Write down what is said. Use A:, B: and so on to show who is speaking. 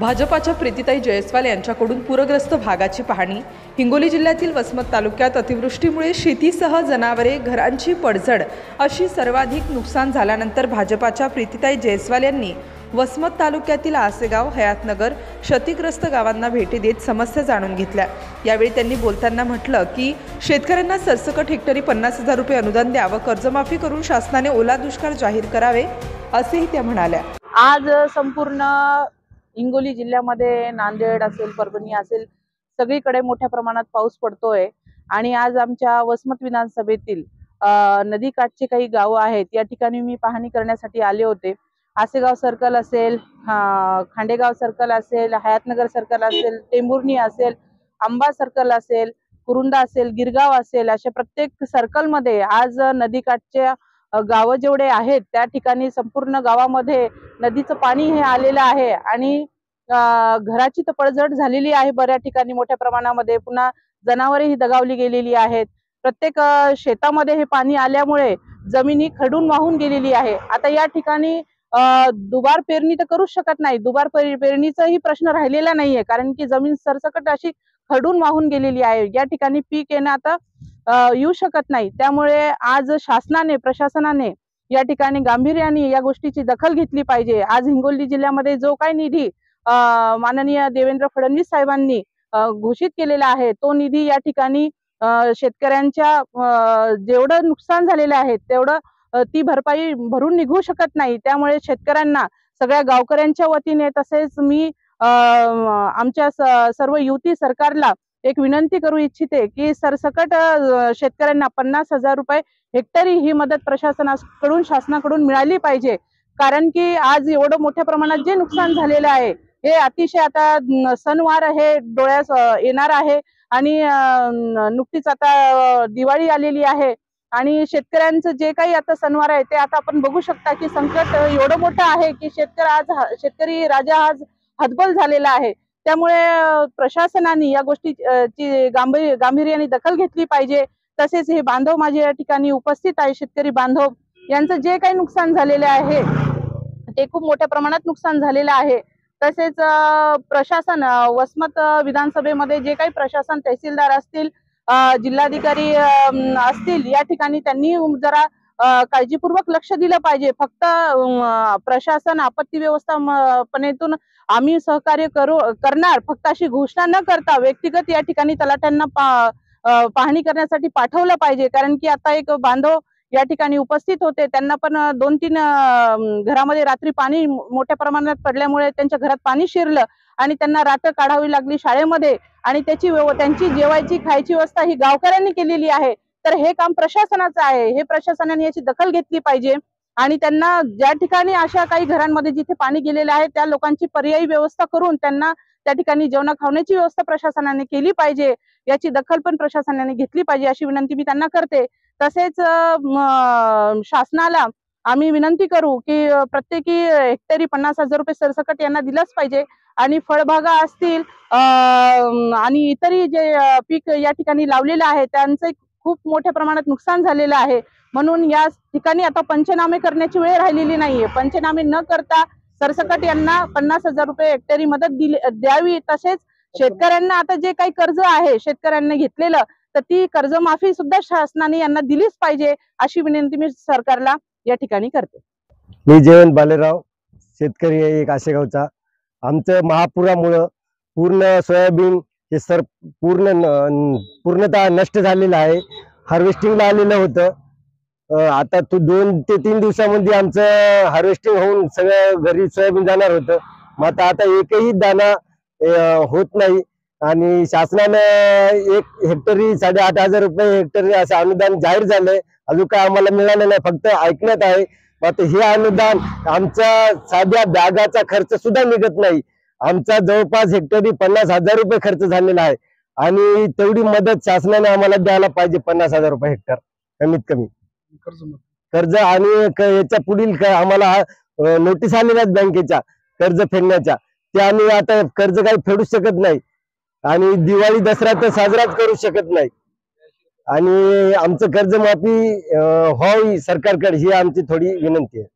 A: भाजपाच्या प्रीतीताई जयस्वाल यांच्याकडून पूरग्रस्त भागाची पाहणी। हिंगोली जिल्ह्यातील वसमत तालुक्यात अतिवृष्टीमुळे शेतीसह जनावरे, घरांची पडझड अशी सर्वाधिक नुकसान झाल्यानंतर भाजपाच्या प्रीतीताई जयस्वाल यांनी वसमत तालुक्यातील आसेगाव, हयातनगर, क्षतिग्रस्त गावांना भेटी देत समस्या जाणून घेतल्या। यावेळी त्यांनी बोलताना म्हटलं की शेतकऱ्यांना सरसकट हेक्टरी 50,000 रुपये अनुदान द्यावं, कर्जमाफी करून शासनाने ओला दुष्काळ जाहीर करावे असेही त्या म्हणाल्या।
B: आज संपूर्ण हिंगोली जिल्ह्यामध्ये नांदेड असेल, परभणी असेल, सगळीकडे मोठ्या प्रमाणात पाऊस पडतोय आणि आज आमच्या वसमत विधानसभेतील नदीकाठचे काही गावं आहेत या ठिकाणी मी पाहणी करण्यासाठी आले होते। आसेगाव सर्कल असेल, खांडेगाव सर्कल असेल, हयातनगर सर्कल असेल, टेंभुर्णी असेल, आंबा सर्कल असेल, कुरुंदा असेल, गिरगाव असेल, अशा प्रत्येक सर्कलमध्ये आज नदीकाठच्या गावं जेवढे आहेत त्या ठिकाणी संपूर्ण गावामध्ये नदीचं पाणी हे आलेलं आहे आणि घराची तर पडझड झालेली आहे बऱ्याच ठिकाणी मोठ्या प्रमाणामध्ये। पुन्हा जनावरेही दगावली गेलेली आहेत। प्रत्येक शेतामध्ये हे पाणी आल्यामुळे जमीन ही खडून वाहून गेलेली आहे। आता या ठिकाणी दुबार पेरणी तर करूच शकत नाही, दुबार पेरणीचाही प्रश्न राहिलेला नाहीये, कारण की जमीन सरसकट अशी खडून वाहून गेलेली आहे। या ठिकाणी पीक येणं आता येऊ शकत नाही। त्यामुळे आज शासनाने, प्रशासनाने या ठिकाणी गांभीर्याने या गोष्टीची दखल घेतली पाहिजे। आज हिंगोली जिल्ह्यामध्ये जो काही निधी माननीय देवेंद्र फडणवीस साहेबांनी घोषित केलेला आहे तो निधी या ठिकाणी शेतकऱ्यांच्या जेवढं नुकसान झालेलं आहे तेवढं ती भरपाई भरून निघू शकत नाही। त्यामुळे शेतकऱ्यांना, सगळ्या गावकऱ्यांच्या वतीने तसेच मी आमच्या सर्व युती सरकारला एक विनंती करू इच्छिते की सरसकट शेतकऱ्यांना 50,000 रुपये हेक्टरी ही मदत प्रशासनाकडून, शासनाकडून मिळाली पाहिजे। कारण की आज एवढं मोठ्या प्रमाणात जे नुकसान झालेलं आहे हे अतिशय, आता सणवार हे डोळ्यास येणार आहे आणि नुकतीच आता दिवाळी आलेली आहे आणि शेतकऱ्यांचं जे काही आता सणवार आहे ते आता आपण बघू शकता की संकट एवढं मोठं आहे की शेतकरी राजा आज हतबल झालेला आहे। त्यामुळे प्रशासनाने या गोष्टीची गांभीर्याने दखल घेतली पाहिजे। तसेच हे बांधव माझे या ठिकाणी उपस्थित आहे, शेतकरी बांधव यांचं जे काही नुकसान झालेले आहे ते खूप मोठ्या प्रमाणात नुकसान झालेलं आहे। तसेच प्रशासन, वसमत विधानसभेमध्ये जे काही प्रशासन, तहसीलदार असतील, जिल्हाधिकारी असतील, या ठिकाणी त्यांनी जरा काळजीपूर्वक लक्ष दिलं पाहिजे। फक्त प्रशासन आपत्ती व्यवस्थापनेतून आम्ही सहकार्य करणार फक्त अशी घोषणा न करता व्यक्तिगत या ठिकाणी तलाट्यांना पाहणी करण्यासाठी पाठवलं पाहिजे। कारण की आता एक बांधव या ठिकाणी उपस्थित होते, त्यांना पण 2-3 घरामध्ये रात्री पाणी मोठ्या प्रमाणात पडल्यामुळे त्यांच्या घरात पाणी शिरलं आणि त्यांना रात्र काढावी लागली शाळेमध्ये आणि त्यांची जेवायची, खायची व्यवस्था ही गावकऱ्यांनी केलेली आहे। तर हे काम प्रशासनाचं आहे, हे प्रशासनाने याची दखल घेतली पाहिजे आणि त्यांना ज्या ठिकाणी अशा काही घरांमध्ये जिथे पाणी गेलेले आहे त्या लोकांची पर्यायी व्यवस्था करून त्यांना त्या ठिकाणी जेवणा खावण्याची व्यवस्था प्रशासनाने केली पाहिजे। याची दखल पण प्रशासनाने घेतली पाहिजे अशी विनंती मी त्यांना करते। तसेच शासनाला आम्ही विनंती करू की प्रत्येकी हेक्टरी 50,000 रुपये सरसकट यांना दिलंच पाहिजे आणि फळबागा असतील आणि इतरही जे पीक या ठिकाणी लावलेलं आहे त्यांचं खूप मोठ्या प्रमाणात नुकसान झालेलं आहे। म्हणून या ठिकाणी आता पंचनामे करण्याची वेळ राहिलेली नाहीये। पंचनामे न करता सरसकट यांना 50,000 रुपये हेक्टरी मदत द्यावी। तसेच शेतकऱ्यांना आता जे काही कर्ज आहे शेतकऱ्यांनी घेतलेलं, तर ती कर्जमाफी सुद्धा शासनाने यांना दिलीच पाहिजे अशी विनंती मी सरकारला या ठिकाणी करते।
C: मी जयवंत बालेराव, शेतकरी आहे एक आसेगावचा। आमचं महापुरामुळे पूर्ण सोयाबीन हे पूर्णतः नष्ट झालेलं आहे। हार्वेस्टिंगला आलेलं होतं। आता 2 ते 3 दिवसामध्ये आमचं हार्वेस्टिंग होऊन सगळं घरी सोयाबीन जाणार होतं, मात्र आता एकही दाना होत नाही आणि शासनाने 1 हेक्टरी 8,500 रुपये हेक्टरी असं अनुदान जाहीर झालंय। अजून काय आम्हाला मिळालं नाही, फक्त ऐकण्यात आहे। मात्र हे अनुदान आमच्या साध्या बॅगाचा खर्च सुद्धा निघत नाही। आमचा जवळपास हेक्टरी 50,000 रुपये खर्च झालेला आहे आणि तेवढी मदत शासनाने आम्हाला द्यायला पाहिजे। 50,000 रुपये हेक्टर कमीत कमी कर्ज आणि याच्या पुढील आम्हाला नोटीस आलेल्या आहेत बँकेच्या कर्ज फेडण्याच्या, ते आम्ही आता कर्ज काही फेडू शकत नाही आणि दिवाळी दसरा तर साजराच करू शकत नाही आणि आमचं कर्जमाफी व्हावी सरकारकडे ही आमची थोडी विनंती आहे।